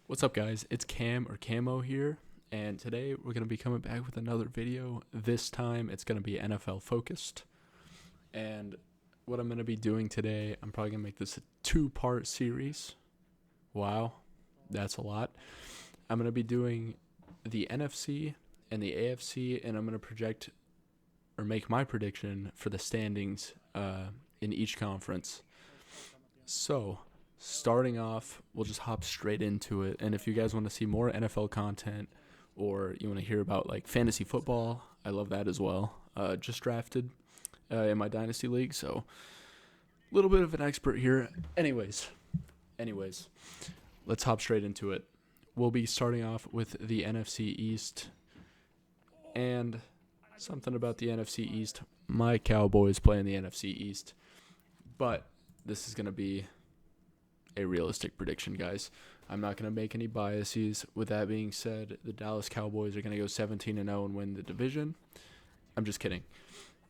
What's up, guys? It's Cam or Camo here, and today we're going to be coming back with another video. This time it's going to be NFL focused, and what I'm going to be doing today, I'm probably going to make this a two-part series. Wow, that's a lot. I'm going to be doing the NFC and the AFC, and I'm going to project or make my prediction for the standings in each conference. So, starting off, we'll just hop straight into it. And if you guys want to see more NFL content or you want to hear about like fantasy football, I love that as well. Just drafted in my dynasty league, so a little bit of an expert here. Anyways, let's hop straight into it. We'll be starting off with the NFC East, and something about the NFC East. My Cowboys play in the NFC East, but this is going to be a realistic prediction, guys. I'm not going to make any biases. With that being said, the Dallas Cowboys are going to go 17-0 and win the division. I'm just kidding.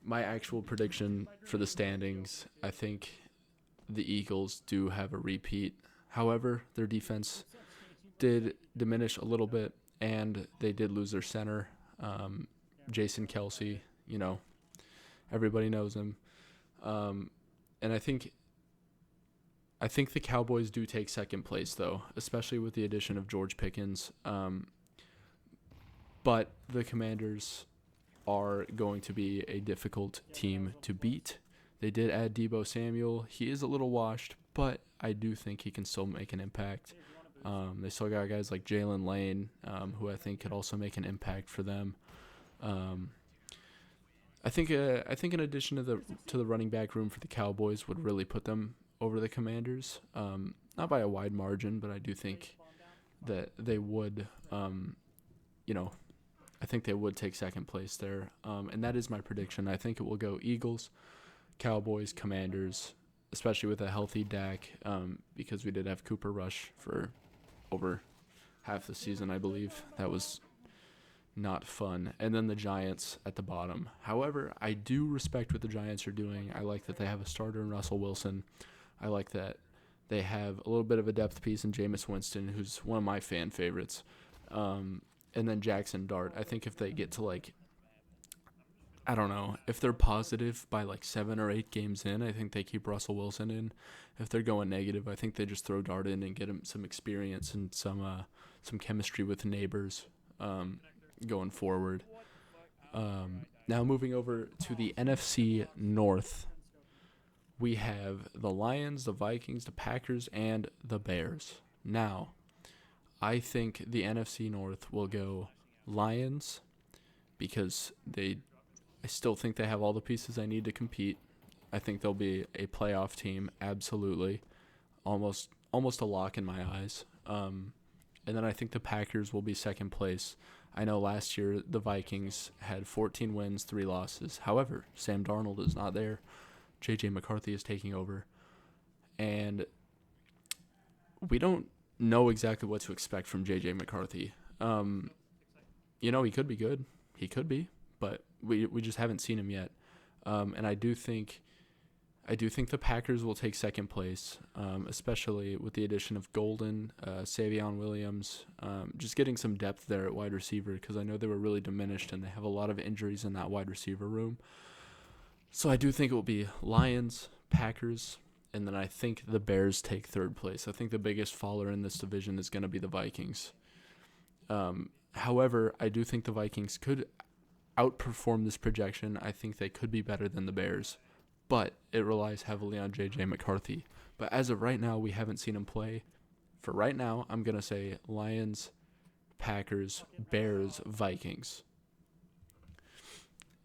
My actual prediction for the standings, I think the Eagles do have a repeat. However, their defense did diminish a little bit, and they did lose their center, Jason Kelsey. You know, everybody knows him. And I think the Cowboys do take second place, though, especially with the addition of George Pickens. But the Commanders are going to be a difficult team to beat. They did add Deebo Samuel. He is a little washed, but I do think he can still make an impact. They still got guys like Jalen Lane, who I think could also make an impact for them. I think an addition to the running back room for the Cowboys would really put them over the Commanders, not by a wide margin, but I do think that they would, I think they would take second place there, and that is my prediction. I think it will go Eagles, Cowboys, Commanders, especially with a healthy Dak, because we did have Cooper Rush for over half the season, I believe. That was not fun. And then the Giants at the bottom. However, I do respect what the Giants are doing. I like that they have a starter in Russell Wilson. I like that they have a little bit of a depth piece in Jameis Winston, who's one of my fan favorites. And then Jackson Dart. I think if they get to I don't know, if they're positive by 7 or 8 games in, I think they keep Russell Wilson in. If they're going negative, I think they just throw Dart in and get him some experience and some chemistry with neighbors going forward. Now moving over to the NFC North. We have the Lions, the Vikings, the Packers, and the Bears. Now, I think the NFC North will go Lions because I still think they have all the pieces I need to compete. I think they'll be a playoff team, absolutely. Almost a lock in my eyes. And then I think the Packers will be second place. I know last year the Vikings had 14 wins, 3 losses. However, Sam Darnold is not there. J.J. McCarthy is taking over, and we don't know exactly what to expect from J.J. McCarthy. He could be good. He could be, but we just haven't seen him yet. And I do think the Packers will take second place, especially with the addition of Golden, Savion Williams, just getting some depth there at wide receiver because I know they were really diminished and they have a lot of injuries in that wide receiver room. So I do think it will be Lions, Packers, and then I think the Bears take third place. I think the biggest faller in this division is going to be the Vikings. However, I do think the Vikings could outperform this projection. I think they could be better than the Bears, but it relies heavily on J.J. McCarthy. But as of right now, we haven't seen him play. For right now, I'm going to say Lions, Packers, Bears, Vikings.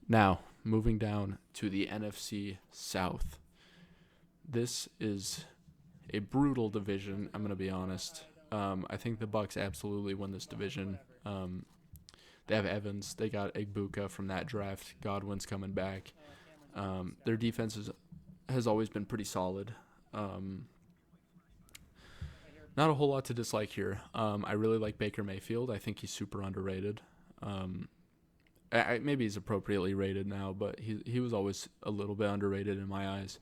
Now, moving down to the NFC South. This is a brutal division, I'm going to be honest. I think the Bucs absolutely win this division. They have Evans. They got Igbuka from that draft. Godwin's coming back. Their defense has always been pretty solid. Not a whole lot to dislike here. I really like Baker Mayfield. I think he's super underrated. Maybe he's appropriately rated now, but he was always a little bit underrated in my eyes.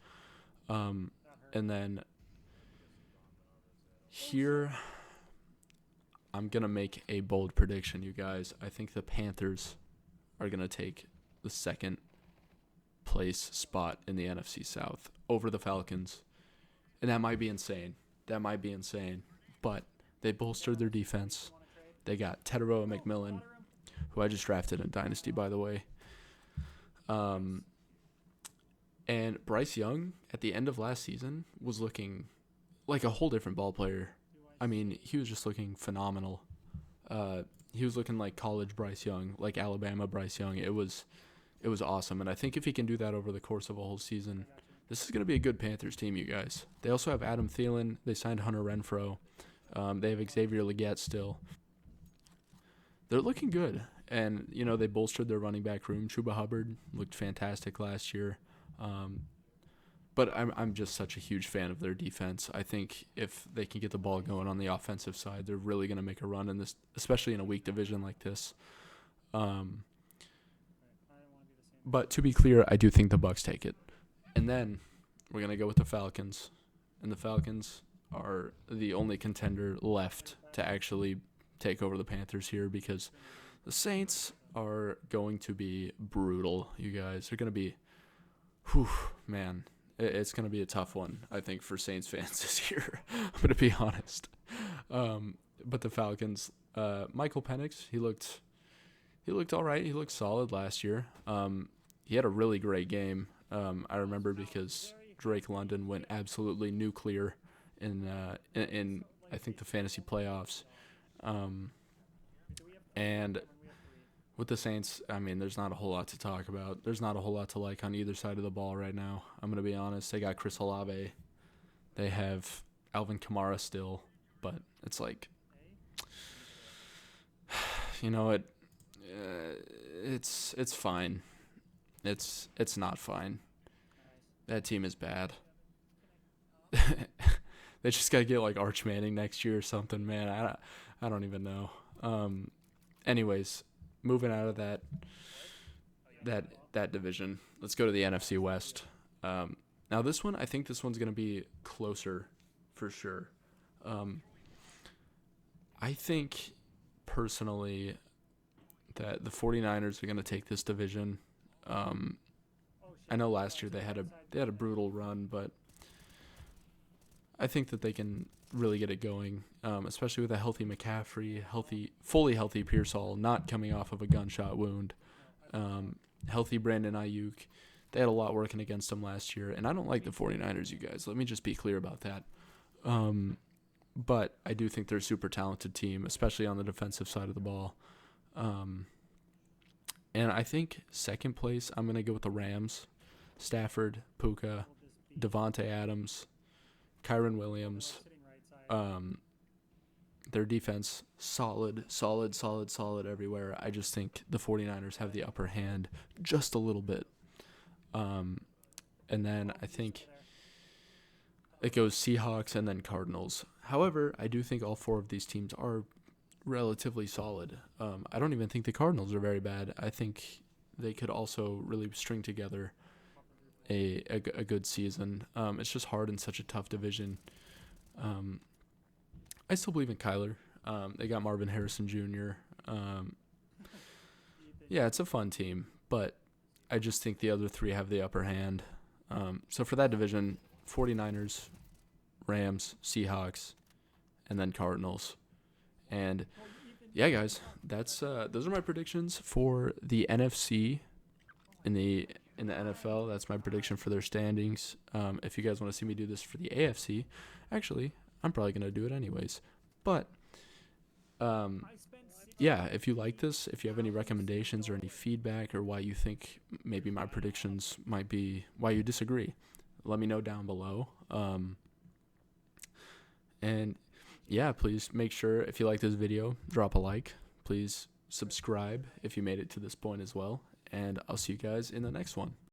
And then here, I'm going to make a bold prediction, you guys. I think the Panthers are going to take the second place spot in the NFC South over the Falcons. And that might be insane. But they bolstered their defense. They got Tedero and McMillan, who I just drafted in Dynasty, by the way. And Bryce Young, at the end of last season, was looking like a whole different ball player. I mean, he was just looking phenomenal. He was looking like college Bryce Young, like Alabama Bryce Young. It was awesome. And I think if he can do that over the course of a whole season, this is going to be a good Panthers team, you guys. They also have Adam Thielen. They signed Hunter Renfrow. They have Xavier Legette still. They're looking good. And, they bolstered their running back room. Chuba Hubbard looked fantastic last year. But I'm just such a huge fan of their defense. I think if they can get the ball going on the offensive side, they're really going to make a run in this, especially in a weak division like this. But to be clear, I do think the Bucs take it. And then we're going to go with the Falcons. And the Falcons are the only contender left to actually take over the Panthers here, because the Saints are going to be brutal, you guys. They're going to be, man, it's going to be a tough one, I think, for Saints fans this year. I'm going to be honest. But the Falcons, Michael Penix, he looked all right. He looked solid last year. He had a really great game. I remember because Drake London went absolutely nuclear in I think the fantasy playoffs. And with the Saints, I mean, there's not a whole lot to talk about. There's not a whole lot to like on either side of the ball right now. I'm going to be honest. They got Chris Olave. They have Alvin Kamara still. But it's like, it's fine. It's not fine. That team is bad. They just got to get like Arch Manning next year or something, man. I don't even know. Anyways, moving out of that division, let's go to the NFC West. Now this one, I think this one's going to be closer for sure. I think personally that the 49ers are going to take this division. I know last year they had a brutal run, but I think that they can really get it going, especially with a healthy McCaffrey, fully healthy Pearsall, not coming off of a gunshot wound, healthy Brandon Ayuk. They had a lot working against them last year, and I don't like the 49ers, you guys. Let me just be clear about that. But I do think they're a super talented team, especially on the defensive side of the ball. And I think second place, I'm going to go with the Rams. Stafford, Puka, Devontae Adams, Kyron Williams. Their defense, solid everywhere. I just think the 49ers have the upper hand just a little bit. And then I think it goes Seahawks and then Cardinals. However, I do think all four of these teams are relatively solid. I don't even think the Cardinals are very bad. I think they could also really string together a good season. It's just hard in such a tough division. I still believe in Kyler. They got Marvin Harrison Jr. Yeah, it's a fun team, but I just think the other three have the upper hand. So for that division, 49ers, Rams, Seahawks, and then Cardinals. And yeah, guys, that's those are my predictions for the NFC in the NFL. That's my prediction for their standings. If you guys want to see me do this for the AFC, actually, I'm probably going to do it anyways. But yeah, if you like this, if you have any recommendations or any feedback or why you think maybe my predictions might be, why you disagree, let me know down below. And yeah, please make sure, if you like this video, drop a like. Please subscribe if you made it to this point as well. And I'll see you guys in the next one.